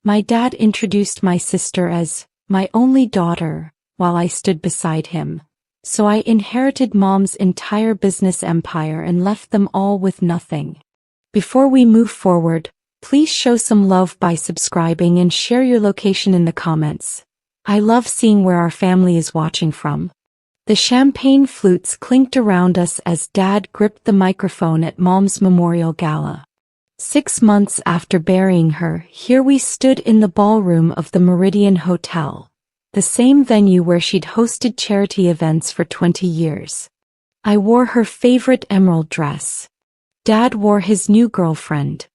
My dad introduced my sister as my only daughter while I stood beside him. So I inherited Mom's entire business empire and left them all with nothing. Before we move forward, please show some love by subscribing and share your location in the comments. I love seeing where our family is watching from. The champagne flutes clinked around us as Dad gripped the microphone at Mom's memorial gala. 6 months after burying her, here we stood in the ballroom of the Meridian Hotel, the same venue where she'd hosted charity events for 20 years. I wore her favorite emerald dress. Dad wore his new girlfriend.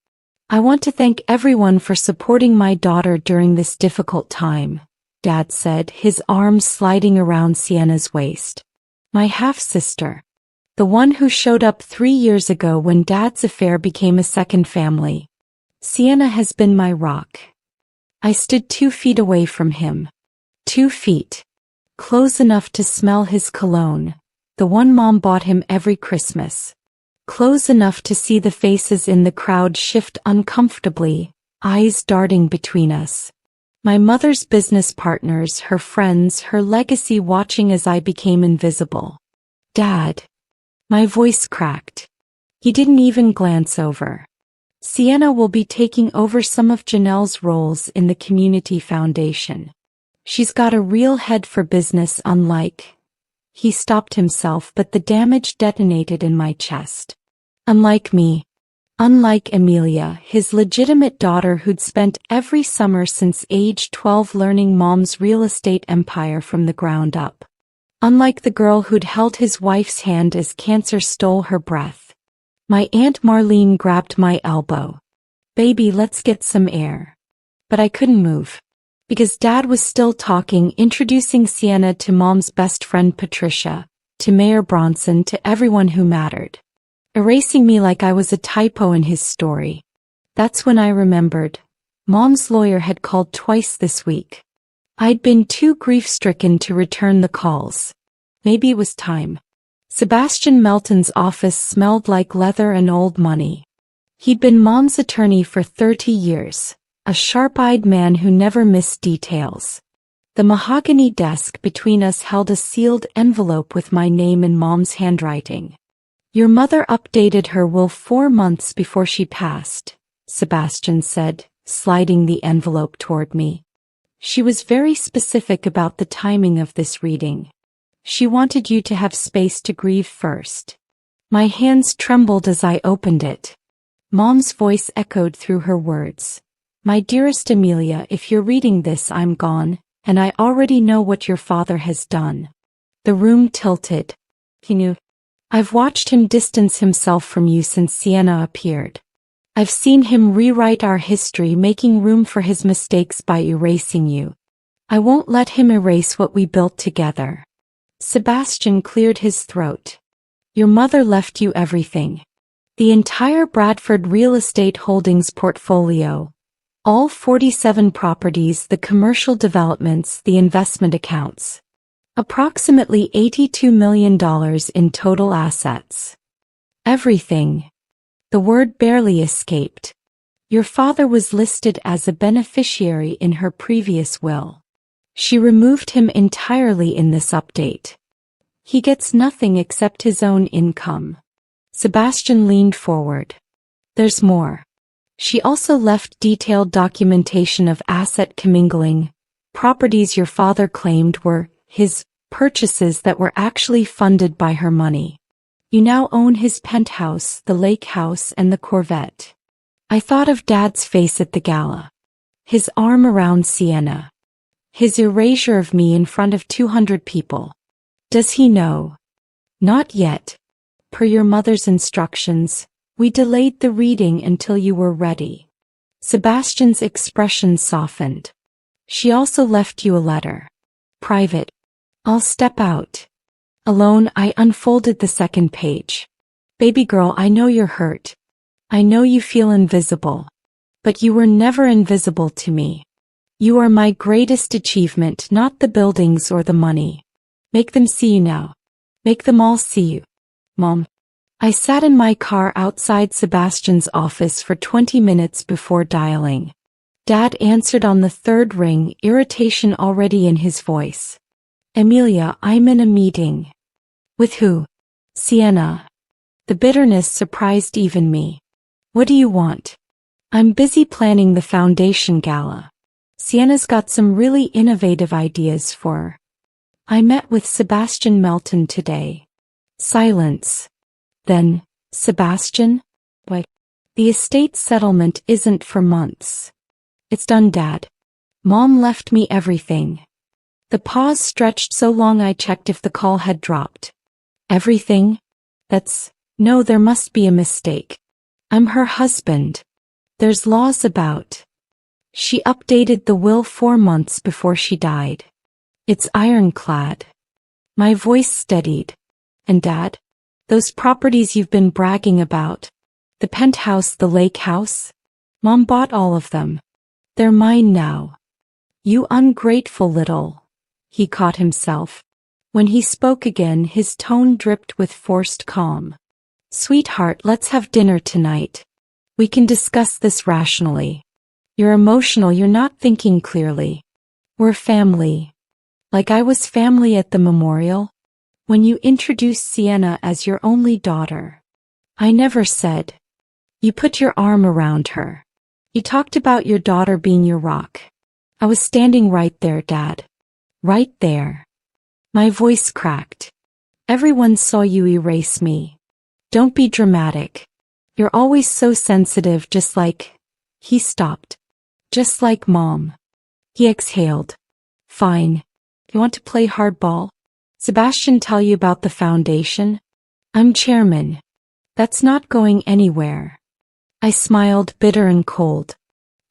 I want to thank everyone for supporting my daughter during this difficult time, Dad said, his arms sliding around Sienna's waist. My half-sister. The one who showed up 3 years ago when Dad's affair became a second family. Sienna has been my rock. I stood 2 feet away from him. 2 feet. Close enough to smell his cologne, the one Mom bought him every Christmas. Close enough to see the faces in the crowd shift uncomfortably, eyes darting between us. My mother's business partners, her friends, her legacy watching as I became invisible. Dad. My voice cracked. He didn't even glance over. Sienna will be taking over some of Janelle's roles in the community foundation. She's got a real head for business, unlike... He stopped himself, but the damage detonated in my chest. Unlike me. Unlike Amelia, his legitimate daughter who'd spent every summer since age 12 learning Mom's real estate empire from the ground up. Unlike the girl who'd held his wife's hand as cancer stole her breath. My Aunt Marlene grabbed my elbow. Baby, let's get some air. But I couldn't move. Because Dad was still talking, introducing Sienna to Mom's best friend Patricia, to Mayor Bronson, to everyone who mattered. Erasing me like I was a typo in his story. That's when I remembered. Mom's lawyer had called twice this week. I'd been too grief-stricken to return the calls. Maybe it was time. Sebastian Melton's office smelled like leather and old money. He'd been Mom's attorney for 30 years, a sharp-eyed man who never missed details. The mahogany desk between us held a sealed envelope with my name in Mom's handwriting. Your mother updated her will 4 months before she passed, Sebastian said, sliding the envelope toward me. She was very specific about the timing of this reading. She wanted you to have space to grieve first. My hands trembled as I opened it. Mom's voice echoed through her words. My dearest Amelia, if you're reading this, I'm gone, and I already know what your father has done. The room tilted. He knew. I've watched him distance himself from you since Sienna appeared. I've seen him rewrite our history, making room for his mistakes by erasing you. I won't let him erase what we built together. Sebastian cleared his throat. Your mother left you everything. The entire Bradford Real Estate Holdings portfolio. All 47 properties, the commercial developments, the investment accounts. Approximately $82 million in total assets. Everything. The word barely escaped. Your father was listed as a beneficiary in her previous will. She removed him entirely in this update. He gets nothing except his own income. Sebastian leaned forward. There's more. She also left detailed documentation of asset commingling, properties your father claimed were his purchases that were actually funded by her money. You now own his penthouse, the lake house, and the Corvette. I thought of Dad's face at the gala. His arm around Sienna. His erasure of me in front of 200 people. Does he know? Not yet. Per your mother's instructions, we delayed the reading until you were ready. Sebastian's expression softened. She also left you a letter. Private. I'll step out. Alone, I unfolded the second page. Baby girl, I know you're hurt. I know you feel invisible. But you were never invisible to me. You are my greatest achievement, not the buildings or the money. Make them see you now. Make them all see you. Mom. I sat in my car outside Sebastian's office for 20 minutes before dialing. Dad answered on the third ring, irritation already in his voice. Emilia, I'm in a meeting. With who? Sienna. The bitterness surprised even me. What do you want? I'm busy planning the foundation gala. Sienna's got some really innovative ideas for. I met with Sebastian Melton today. Silence. Then, Sebastian? Why? The estate settlement isn't for months. It's done, Dad. Mom left me everything. The pause stretched so long I checked if the call had dropped. Everything? No, there must be a mistake. I'm her husband. There's laws about. She updated the will 4 months before she died. It's ironclad. My voice steadied. And Dad? Those properties you've been bragging about. The penthouse, the lake house? Mom bought all of them. They're mine now. You ungrateful little. He caught himself. When he spoke again, his tone dripped with forced calm. Sweetheart, let's have dinner tonight. We can discuss this rationally. You're emotional, you're not thinking clearly. We're family. Like I was family at the memorial. When you introduced Sienna as your only daughter. I never said. You put your arm around her. You talked about your daughter being your rock. I was standing right there, Dad. Right there. My voice cracked. Everyone saw you erase me. Don't be dramatic. You're always so sensitive, just like. He stopped. Just like Mom. He exhaled. Fine. You want to play hardball? Sebastian tell you about the foundation? I'm chairman. That's not going anywhere. I smiled, bitter and cold.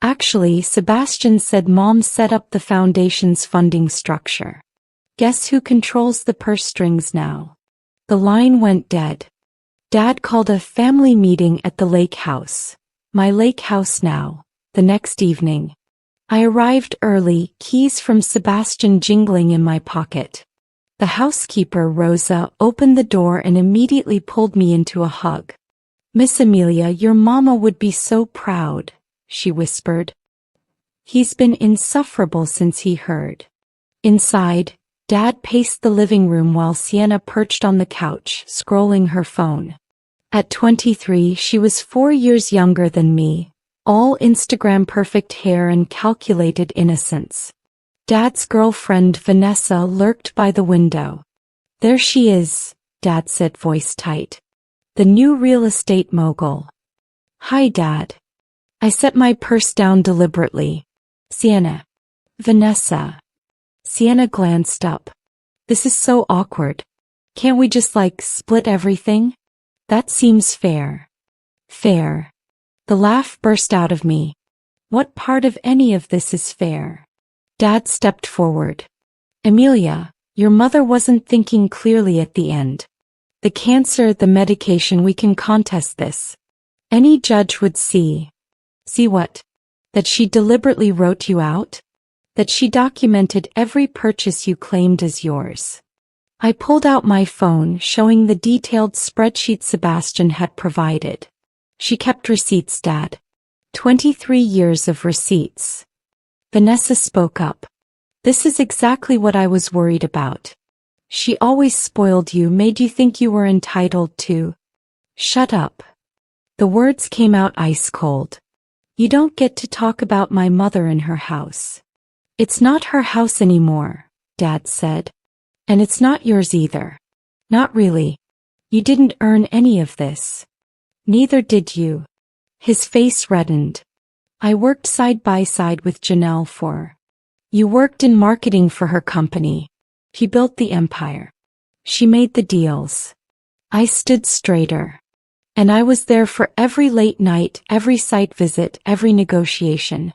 Actually, Sebastian said Mom set up the foundation's funding structure. Guess who controls the purse strings now? The line went dead. Dad called a family meeting at the lake house. My lake house now. The next evening. I arrived early, keys from Sebastian jingling in my pocket. The housekeeper, Rosa, opened the door and immediately pulled me into a hug. Miss Emilia, your mama would be so proud, she whispered. He's been insufferable since he heard. Inside, Dad paced the living room while Sienna perched on the couch, scrolling her phone. At 23, she was 4 years younger than me, all Instagram perfect hair and calculated innocence. Dad's girlfriend Vanessa lurked by the window. There she is, Dad said, voice tight. The new real estate mogul. Hi, Dad. I set my purse down deliberately. Sienna. Vanessa. Sienna glanced up. This is so awkward. Can't we just split everything? That seems fair. Fair. The laugh burst out of me. What part of any of this is fair? Dad stepped forward. Emilia, your mother wasn't thinking clearly at the end. The cancer, the medication, we can contest this. Any judge would see. See what? That she deliberately wrote you out? That she documented every purchase you claimed as yours. I pulled out my phone, showing the detailed spreadsheet Sebastian had provided. She kept receipts, Dad. 23 years of receipts. Vanessa spoke up. This is exactly what I was worried about. She always spoiled you, made you think you were entitled to. Shut up. The words came out ice cold. You don't get to talk about my mother in her house. It's not her house anymore, Dad said. And it's not yours either. Not really. You didn't earn any of this. Neither did you. His face reddened. I worked side by side with Janelle for. You worked in marketing for her company. She built the empire. She made the deals. I stood straighter. And I was there for every late night, every site visit, every negotiation.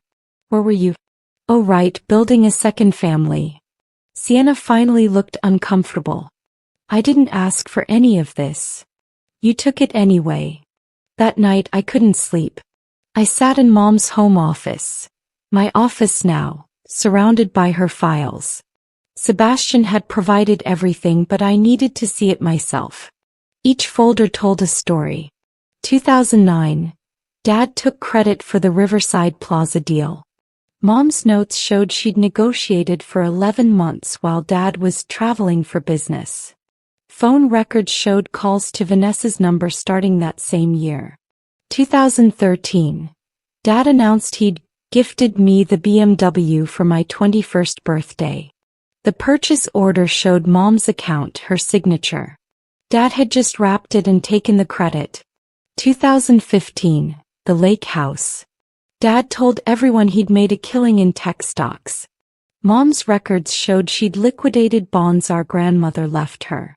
Where were you? Oh right, building a second family. Sienna finally looked uncomfortable. I didn't ask for any of this. You took it anyway. That night I couldn't sleep. I sat in Mom's home office. My office now, surrounded by her files. Sebastian had provided everything, but I needed to see it myself. Each folder told a story. 2009. Dad took credit for the Riverside Plaza deal. Mom's notes showed she'd negotiated for 11 months while Dad was traveling for business. Phone records showed calls to Vanessa's number starting that same year. 2013. Dad announced he'd gifted me the BMW for my 21st birthday. The purchase order showed Mom's account, her signature. Dad had just wrapped it and taken the credit. 2015. The lake house. Dad told everyone he'd made a killing in tech stocks. Mom's records showed she'd liquidated bonds our grandmother left her.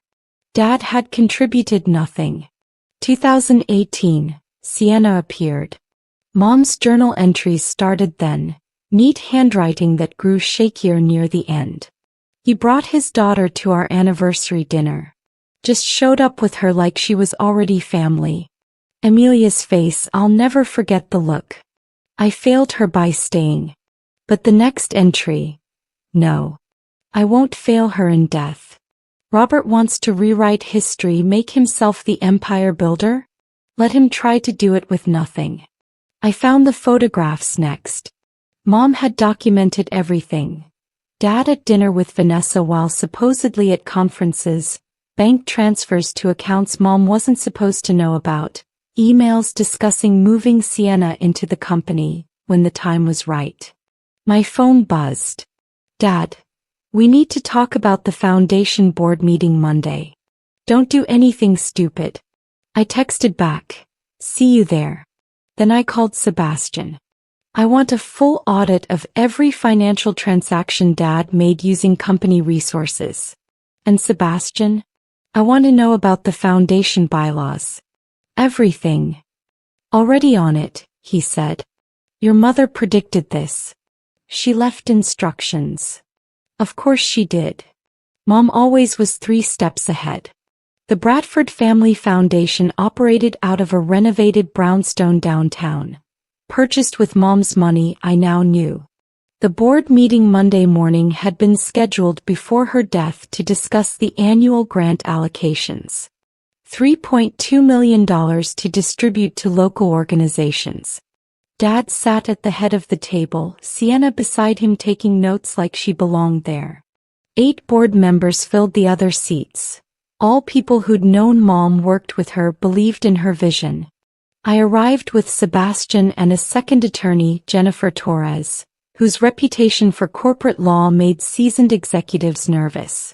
Dad had contributed nothing. 2018. Sienna appeared. Mom's journal entries started then, neat handwriting that grew shakier near the end. He brought his daughter to our anniversary dinner. Just showed up with her like she was already family. Amelia's face, I'll never forget the look. I failed her by staying. But the next entry. No. I won't fail her in death. Robert wants to rewrite history, make himself the empire builder? Let him try to do it with nothing. I found the photographs next. Mom had documented everything. Dad at dinner with Vanessa while supposedly at conferences, bank transfers to accounts Mom wasn't supposed to know about, emails discussing moving Sienna into the company when the time was right. My phone buzzed. Dad, we need to talk about the foundation board meeting Monday. Don't do anything stupid. I texted back, see you there. Then I called Sebastian. I want a full audit of every financial transaction Dad made using company resources. And Sebastian? I want to know about the foundation bylaws. Everything. Already on it, he said. Your mother predicted this. She left instructions. Of course she did. Mom always was 3 steps ahead. The Bradford Family Foundation operated out of a renovated brownstone downtown. Purchased with Mom's money, I now knew. The board meeting Monday morning had been scheduled before her death to discuss the annual grant allocations. $3.2 million to distribute to local organizations. Dad sat at the head of the table, Sienna beside him taking notes like she belonged there. 8 board members filled the other seats. All people who'd known Mom, worked with her, believed in her vision. I arrived with Sebastian and a second attorney, Jennifer Torres, whose reputation for corporate law made seasoned executives nervous.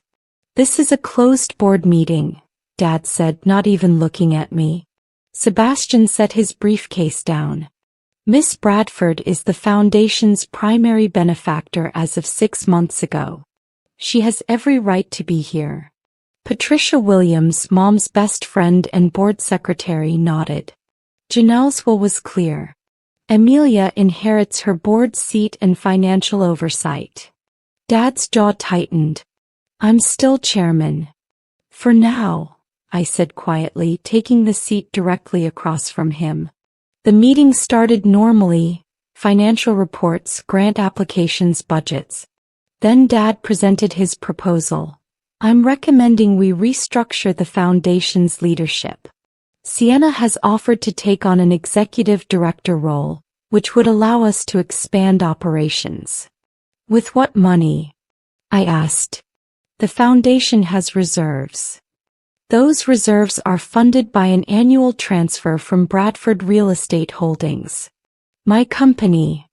This is a closed board meeting, Dad said, not even looking at me. Sebastian set his briefcase down. Miss Bradford is the foundation's primary benefactor as of 6 months ago. She has every right to be here. Patricia Williams, Mom's best friend and board secretary, nodded. Janelle's will was clear. Amelia inherits her board seat and financial oversight. Dad's jaw tightened. I'm still chairman. For now, I said quietly, taking the seat directly across from him. The meeting started normally, financial reports, grant applications, budgets. Then Dad presented his proposal. I'm recommending we restructure the foundation's leadership. Sienna has offered to take on an executive director role, which would allow us to expand operations. With what money? I asked. The foundation has reserves. Those reserves are funded by an annual transfer from Bradford Real Estate Holdings. My company.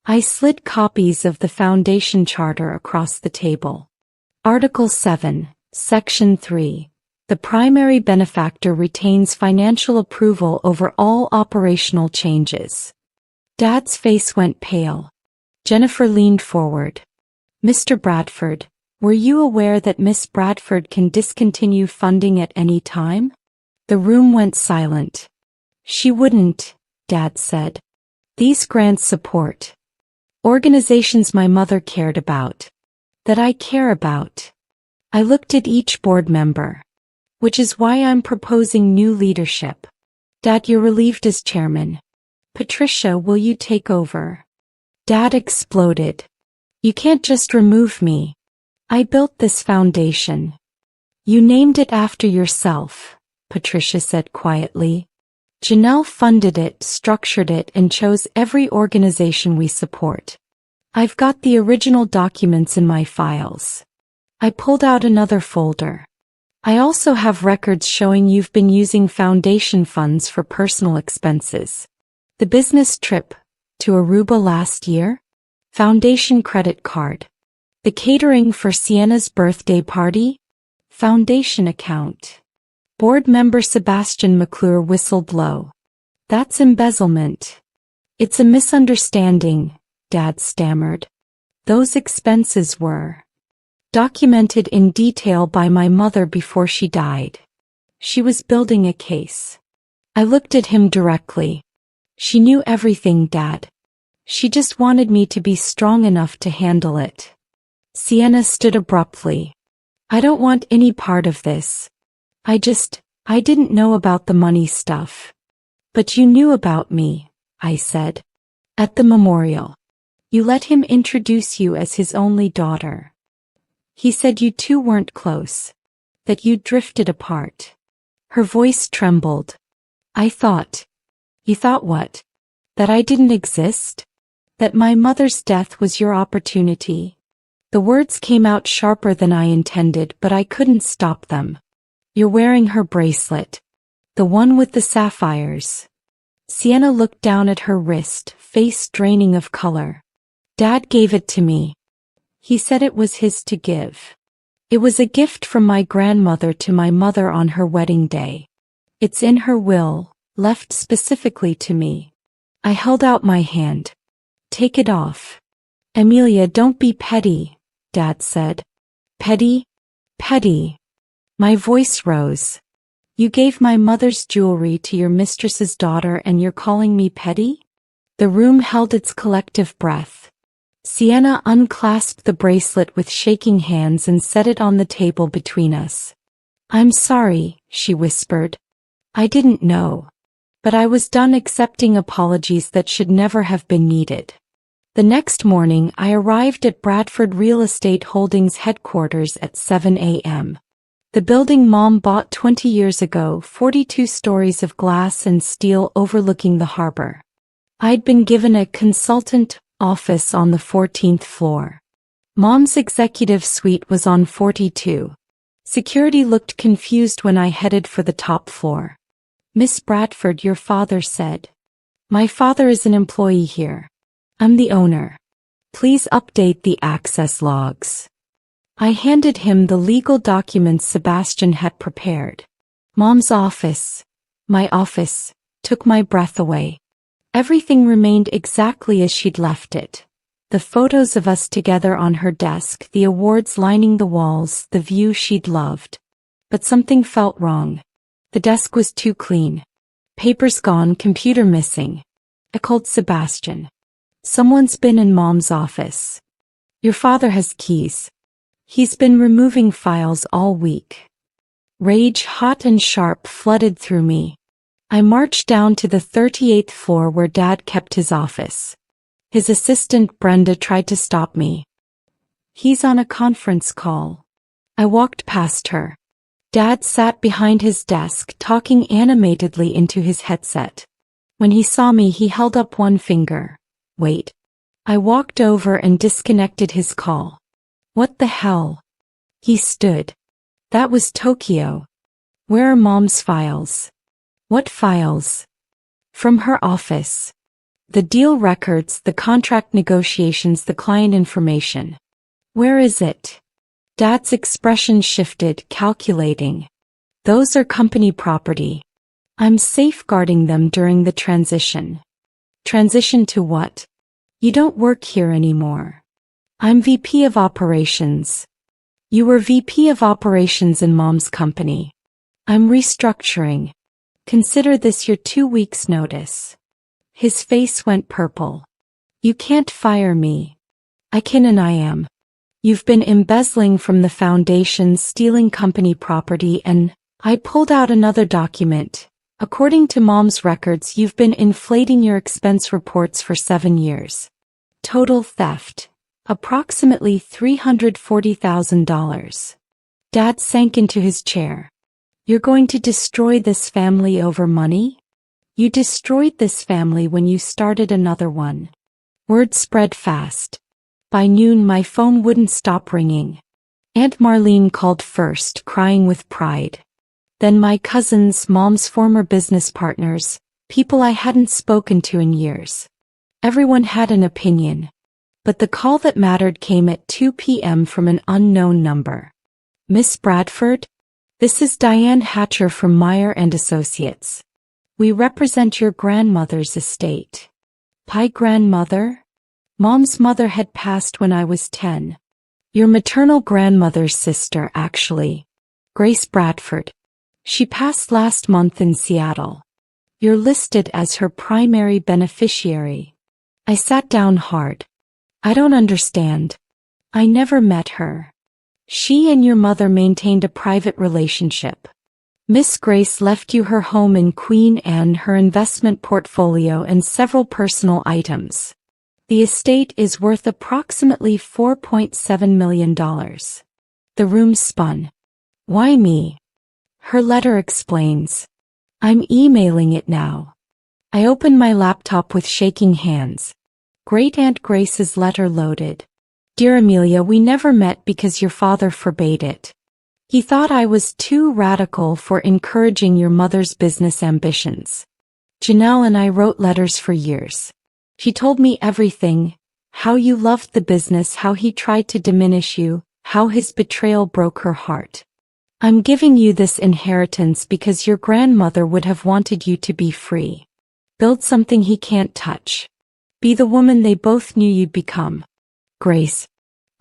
I slid copies of the foundation charter across the table. Article 7, Section 3. The primary benefactor retains financial approval over all operational changes. Dad's face went pale. Jennifer leaned forward. Mr. Bradford, were you aware that Miss Bradford can discontinue funding at any time? The room went silent. She wouldn't, Dad said. These grants support organizations my mother cared about. That I care about. I looked at each board member. Which is why I'm proposing new leadership. Dad, you're relieved as chairman. Patricia, will you take over? Dad exploded. You can't just remove me. I built this foundation. You named it after yourself, Patricia said quietly. Janelle funded it, structured it, and chose every organization we support. I've got the original documents in my files. I pulled out another folder. I also have records showing you've been using foundation funds for personal expenses. The business trip to Aruba last year? Foundation credit card. The catering for Sienna's birthday party? Foundation account. Board member Sebastian McClure whistled low. That's embezzlement. It's a misunderstanding, Dad stammered. Those expenses were documented in detail by my mother before she died. She was building a case. I looked at him directly. She knew everything, Dad. She just wanted me to be strong enough to handle it. Sienna stood abruptly. I don't want any part of this. I didn't know about the money stuff. But you knew about me, I said. At the memorial. You let him introduce you as his only daughter. He said you two weren't close. That you drifted apart. Her voice trembled. I thought. You thought what? That I didn't exist? That my mother's death was your opportunity? The words came out sharper than I intended, but I couldn't stop them. You're wearing her bracelet. The one with the sapphires. Sienna looked down at her wrist, face draining of color. Dad gave it to me. He said it was his to give. It was a gift from my grandmother to my mother on her wedding day. It's in her will, left specifically to me. I held out my hand. Take it off. Amelia, don't be petty, Dad said. Petty? Petty. My voice rose. You gave my mother's jewelry to your mistress's daughter and you're calling me petty? The room held its collective breath. Sienna unclasped the bracelet with shaking hands and set it on the table between us. I'm sorry, she whispered. I didn't know. But I was done accepting apologies that should never have been needed. The next morning I arrived at Bradford Real Estate Holdings headquarters at 7 a.m. The building Mom bought 20 years ago, 42 stories of glass and steel overlooking the harbor. I'd been given a consultant office on the 14th floor. Mom's executive suite was on 42. Security looked confused when I headed for the top floor. Miss Bradford, your father said. My father is an employee here. I'm the owner. Please update the access logs. I handed him the legal documents Sebastian had prepared. Mom's office, my office, took my breath away. Everything remained exactly as she'd left it. The photos of us together on her desk, the awards lining the walls, the view she'd loved. But something felt wrong. The desk was too clean. Papers gone, computer missing. I called Sebastian. Someone's been in Mom's office. Your father has keys. He's been removing files all week. Rage, hot and sharp, flooded through me. I marched down to the 38th floor where Dad kept his office. His assistant Brenda tried to stop me. He's on a conference call. I walked past her. Dad sat behind his desk, talking animatedly into his headset. When he saw me, he held up one finger. Wait. I walked over and disconnected his call. What the hell? He stood. That was Tokyo. Where are Mom's files? What files? From her office. The deal records, the contract negotiations, the client information. Where is it? Dad's expression shifted, calculating. Those are company property. I'm safeguarding them during the transition. Transition to what? You don't work here anymore. I'm VP of Operations. You were VP of Operations in Mom's company. I'm restructuring. Consider this your 2 weeks' notice. His face went purple. You can't fire me. I can and I am. You've been embezzling from the foundation, stealing company property, and I pulled out another document. According to Mom's records, you've been inflating your expense reports for 7 years. Total theft. Approximately $340,000. Dad sank into his chair. You're going to destroy this family over money? You destroyed this family when you started another one. Word spread fast. By noon my phone wouldn't stop ringing. Aunt Marlene called first, crying with pride. Then my cousins, Mom's former business partners, people I hadn't spoken to in years. Everyone had an opinion. But the call that mattered came at 2 p.m. from an unknown number. Miss Bradford? This is Diane Hatcher from Meyer and Associates. We represent your grandmother's estate. My grandmother? Mom's mother had passed when I was 10. Your maternal grandmother's sister, actually. Grace Bradford. She passed last month in Seattle. You're listed as her primary beneficiary. I sat down hard. I don't understand. I never met her. She and your mother maintained a private relationship. Miss Grace left you her home in Queen Anne, her investment portfolio, and several personal items. The estate is worth approximately $4.7 million. The room spun. Why me? Her letter explains. I'm emailing it now. I opened my laptop with shaking hands. Great Aunt Grace's letter loaded. Dear Amelia, we never met because your father forbade it. He thought I was too radical for encouraging your mother's business ambitions. Janelle and I wrote letters for years. She told me everything, how you loved the business, how he tried to diminish you, how his betrayal broke her heart. I'm giving you this inheritance because your grandmother would have wanted you to be free. Build something he can't touch. Be the woman they both knew you'd become. Grace.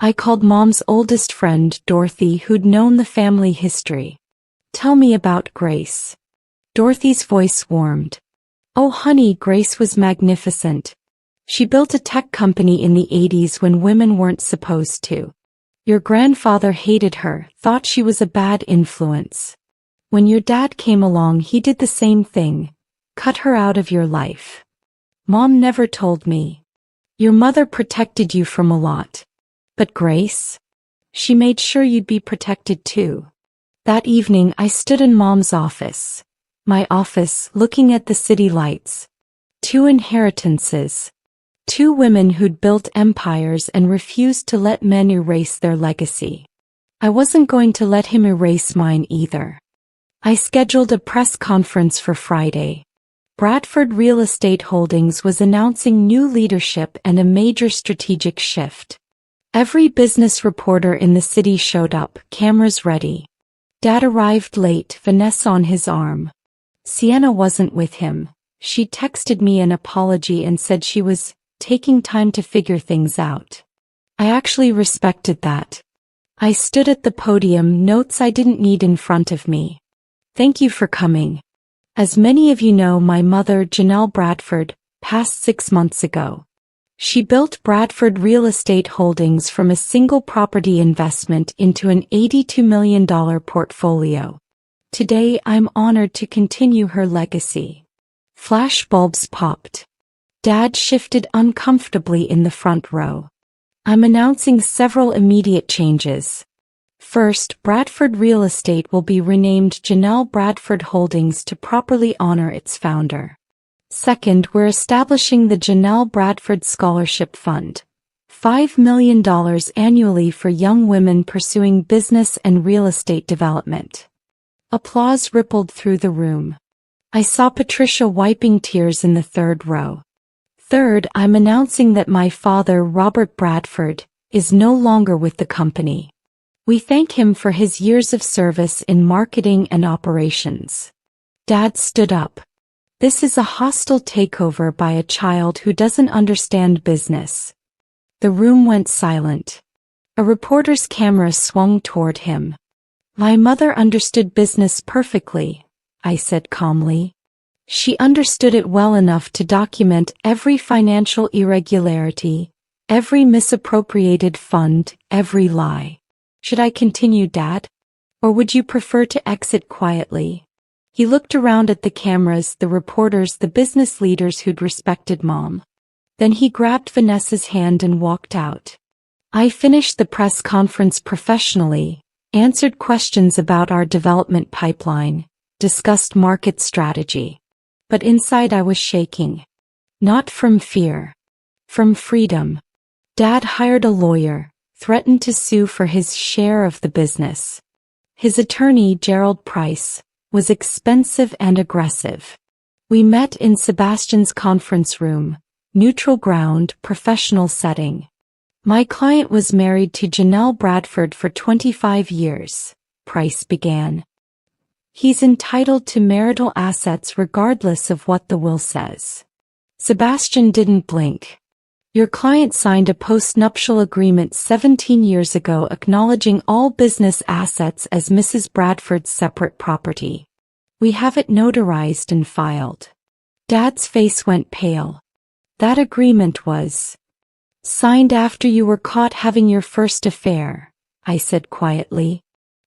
I called Mom's oldest friend, Dorothy, who'd known the family history. Tell me about Grace. Dorothy's voice warmed. Oh honey, Grace was magnificent. She built a tech company in the 80s when women weren't supposed to. Your grandfather hated her, thought she was a bad influence. When your dad came along, he did the same thing, cut her out of your life. Mom never told me. Your mother protected you from a lot. But Grace? She made sure you'd be protected too. That evening I stood in Mom's office. My office, looking at the city lights. 2 inheritances. 2 women who'd built empires and refused to let men erase their legacy. I wasn't going to let him erase mine either. I scheduled a press conference for Friday. Bradford Real Estate Holdings was announcing new leadership and a major strategic shift. Every business reporter in the city showed up, cameras ready. Dad arrived late, Vanessa on his arm. Sienna wasn't with him. She texted me an apology and said she was taking time to figure things out. I actually respected that. I stood at the podium, notes I didn't need in front of me. Thank you for coming. As many of you know, my mother, Janelle Bradford, passed 6 months ago. She built Bradford Real Estate Holdings from a single property investment into an $82 million portfolio. Today I'm honored to continue her legacy. Flashbulbs popped. Dad shifted uncomfortably in the front row. I'm announcing several immediate changes. First, Bradford Real Estate will be renamed Janelle Bradford Holdings to properly honor its founder. Second, we're establishing the Janelle Bradford Scholarship Fund. $5 million annually for young women pursuing business and real estate development. Applause rippled through the room. I saw Patricia wiping tears in the third row. Third, I'm announcing that my father, Robert Bradford, is no longer with the company. We thank him for his years of service in marketing and operations. Dad stood up. This is a hostile takeover by a child who doesn't understand business. The room went silent. A reporter's camera swung toward him. My mother understood business perfectly, I said calmly. She understood it well enough to document every financial irregularity, every misappropriated fund, every lie. Should I continue, Dad? Or would you prefer to exit quietly? He looked around at the cameras, the reporters, the business leaders who'd respected Mom. Then he grabbed Vanessa's hand and walked out. I finished the press conference professionally, answered questions about our development pipeline, discussed market strategy. But inside I was shaking. Not from fear. From freedom. Dad hired a lawyer, threatened to sue for his share of the business. His attorney, Gerald Price, was expensive and aggressive. We met in Sebastian's conference room, neutral ground, professional setting. My client was married to Janelle Bradford for 25 years, Price began. He's entitled to marital assets regardless of what the will says. Sebastian didn't blink. Your client signed a postnuptial agreement 17 years ago acknowledging all business assets as Mrs. Bradford's separate property. We have it notarized and filed. Dad's face went pale. That agreement was signed after you were caught having your first affair, I said quietly.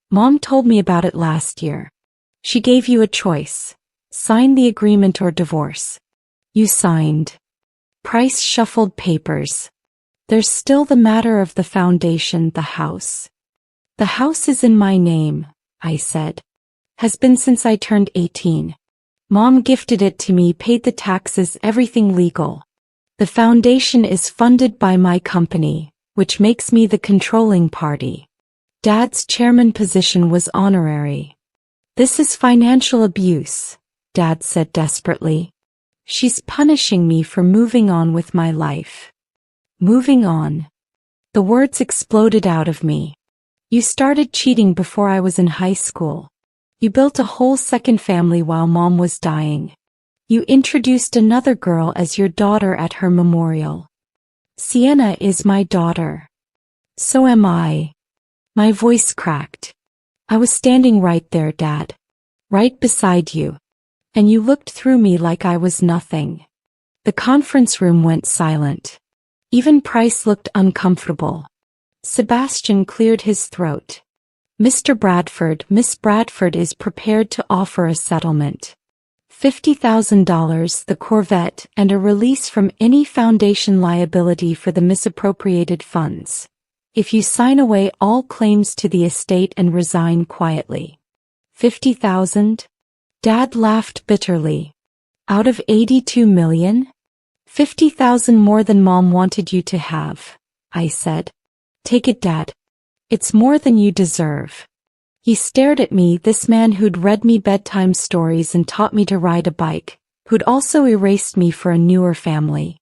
Mom told me about it last year. She gave you a choice. Sign the agreement or divorce. You signed. Price shuffled papers. There's still the matter of the foundation, the house. The house is in my name, I said. Has been since I turned 18. Mom gifted it to me, paid the taxes, everything legal. The foundation is funded by my company, which makes me the controlling party. Dad's chairman position was honorary. This is financial abuse, Dad said desperately. She's punishing me for moving on with my life. Moving on. The words exploded out of me. You started cheating before I was in high school. You built a whole second family while Mom was dying. You introduced another girl as your daughter at her memorial. Sienna is my daughter. So am I. My voice cracked. I was standing right there, Dad. Right beside you. And you looked through me like I was nothing. The conference room went silent. Even Price looked uncomfortable. Sebastian cleared his throat. Mr. Bradford, Miss Bradford is prepared to offer a settlement. $50,000, the Corvette, and a release from any foundation liability for the misappropriated funds. If you sign away all claims to the estate and resign quietly. $50,000? Dad laughed bitterly. Out of 82 million? 50,000 more than Mom wanted you to have, I said. Take it, Dad. It's more than you deserve. He stared at me, this man who'd read me bedtime stories and taught me to ride a bike, who'd also erased me for a newer family.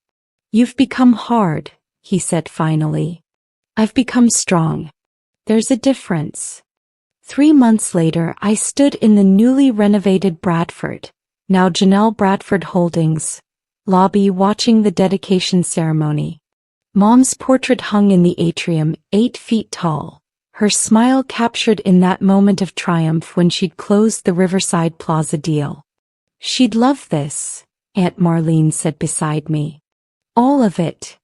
You've become hard, he said finally. I've become strong. There's a difference. 3 months later, I stood in the newly renovated Bradford, now Janelle Bradford Holdings, lobby watching the dedication ceremony. Mom's portrait hung in the atrium, 8 feet tall, her smile captured in that moment of triumph when she'd closed the Riverside Plaza deal. She'd love this, Aunt Marlene said beside me. All of it.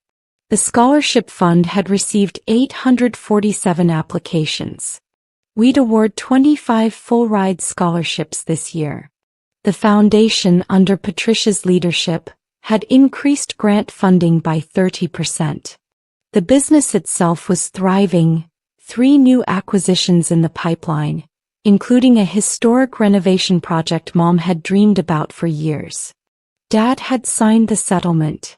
The scholarship fund had received 847 applications. We'd award 25 full-ride scholarships this year. The foundation, under Patricia's leadership, had increased grant funding by 30%. The business itself was thriving, 3 new acquisitions in the pipeline, including a historic renovation project Mom had dreamed about for years. Dad had signed the settlement.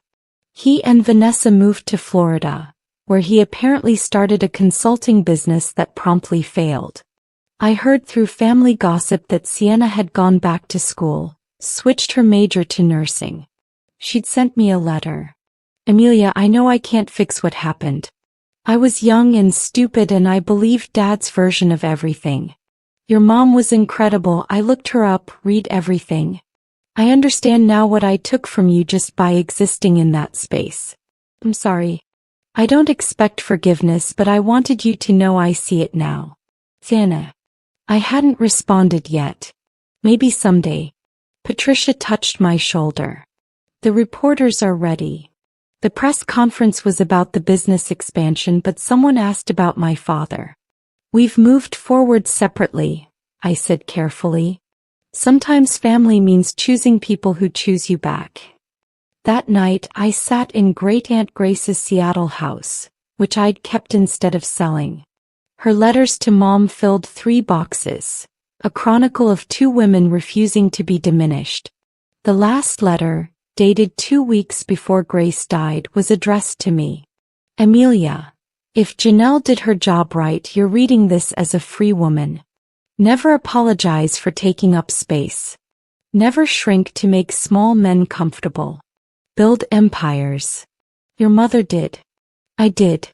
He and Vanessa moved to Florida, where he apparently started a consulting business that promptly failed. I heard through family gossip that Sienna had gone back to school, switched her major to nursing. She'd sent me a letter. Amelia, I know I can't fix what happened. I was young and stupid and I believed Dad's version of everything. Your mom was incredible. I looked her up, read everything. I understand now what I took from you just by existing in that space. I'm sorry. I don't expect forgiveness, but I wanted you to know I see it now. Sienna. I hadn't responded yet. Maybe someday. Patricia touched my shoulder. The reporters are ready. The press conference was about the business expansion, but someone asked about my father. We've moved forward separately, I said carefully. Sometimes family means choosing people who choose you back. That night, I sat in Great-Aunt Grace's Seattle house, which I'd kept instead of selling. Her letters to Mom filled 3 boxes, a chronicle of 2 women refusing to be diminished. The last letter, dated 2 weeks before Grace died, was addressed to me. Amelia. If Janelle did her job right, you're reading this as a free woman. Never apologize for taking up space. Never shrink to make small men comfortable. Build empires. Your mother did. I did.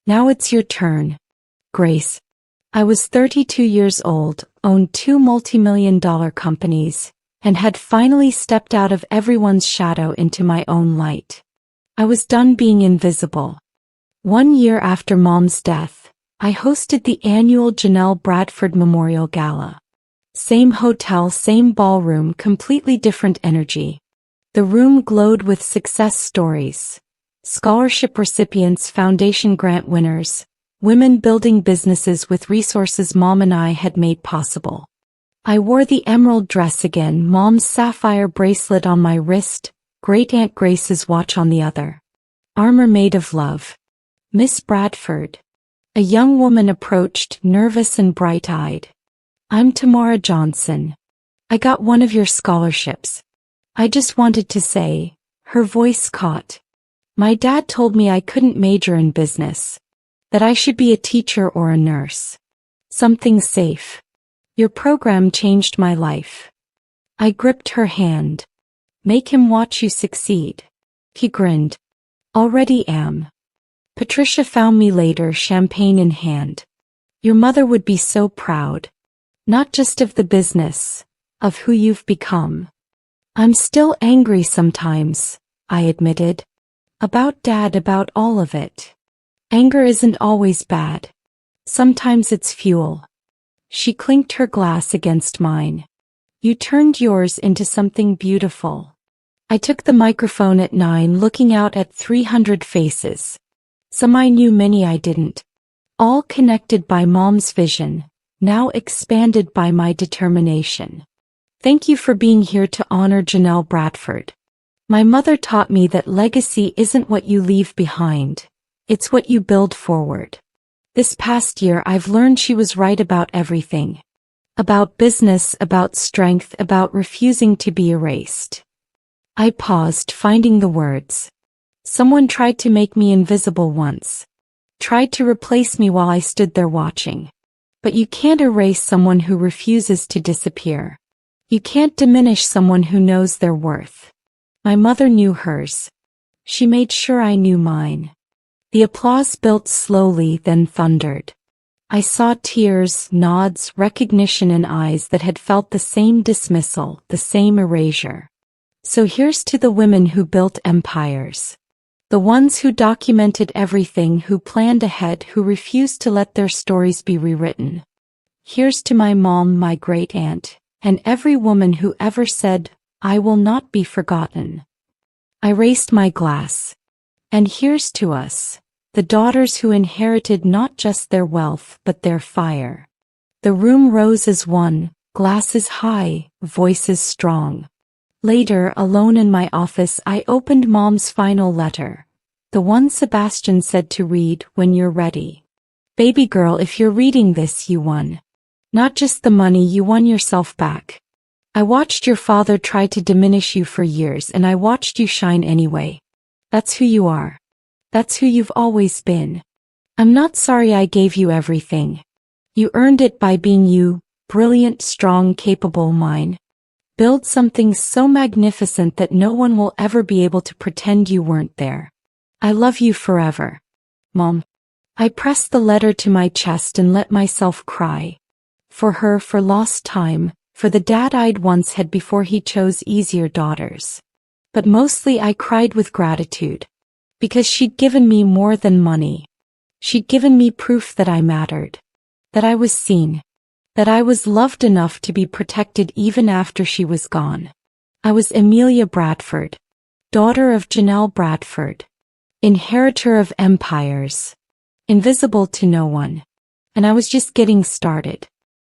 Now it's your turn. Grace. I was 32 years old, owned 2 multi-million-dollar companies, and had finally stepped out of everyone's shadow into my own light. I was done being invisible. 1 year after Mom's death, I hosted the annual Janelle Bradford Memorial Gala. Same hotel, same ballroom, completely different energy. The room glowed with success stories. Scholarship recipients, foundation grant winners, women building businesses with resources Mom and I had made possible. I wore the emerald dress again, Mom's sapphire bracelet on my wrist, Great Aunt Grace's watch on the other. Armor made of love. Miss Bradford. A young woman approached, nervous and bright-eyed. I'm Tamara Johnson. I got one of your scholarships. I just wanted to say, her voice caught. My dad told me I couldn't major in business, that I should be a teacher or a nurse. Something safe. Your program changed my life. I gripped her hand. Make him watch you succeed. He grinned. Already am. Patricia found me later, champagne in hand. Your mother would be so proud. Not just of the business, of who you've become. I'm still angry sometimes, I admitted. About Dad, about all of it. Anger isn't always bad. Sometimes it's fuel. She clinked her glass against mine. You turned yours into something beautiful. I took the microphone at 9, looking out at 300 faces. Some I knew, many I didn't. All connected by Mom's vision, now expanded by my determination. Thank you for being here to honor Janelle Bradford. My mother taught me that legacy isn't what you leave behind. It's what you build forward. This past year I've learned she was right about everything. About business, about strength, about refusing to be erased. I paused, finding the words. Someone tried to make me invisible once. Tried to replace me while I stood there watching. But you can't erase someone who refuses to disappear. You can't diminish someone who knows their worth. My mother knew hers. She made sure I knew mine. The applause built slowly, then thundered. I saw tears, nods, recognition in eyes that had felt the same dismissal, the same erasure. So here's to the women who built empires. The ones who documented everything, who planned ahead, who refused to let their stories be rewritten. Here's to my mom, my great aunt, and every woman who ever said, I will not be forgotten. I raised my glass. And here's to us, the daughters who inherited not just their wealth but their fire. The room rose as one, glasses high, voices strong. Later, alone in my office, I opened Mom's final letter. The one Sebastian said to read when you're ready. Baby girl, if you're reading this, you won. Not just the money, you won yourself back. I watched your father try to diminish you for years, and I watched you shine anyway. That's who you are. That's who you've always been. I'm not sorry I gave you everything. You earned it by being you, brilliant, strong, capable, mine. Build something so magnificent that no one will ever be able to pretend you weren't there. I love you forever. Mom. I pressed the letter to my chest and let myself cry. For her, for lost time, for the dad I'd once had before he chose easier daughters. But mostly I cried with gratitude. Because she'd given me more than money. She'd given me proof that I mattered. That I was seen. That I was loved enough to be protected even after she was gone. I was Amelia Bradford. Daughter of Janelle Bradford. Inheritor of empires. Invisible to no one. And I was just getting started.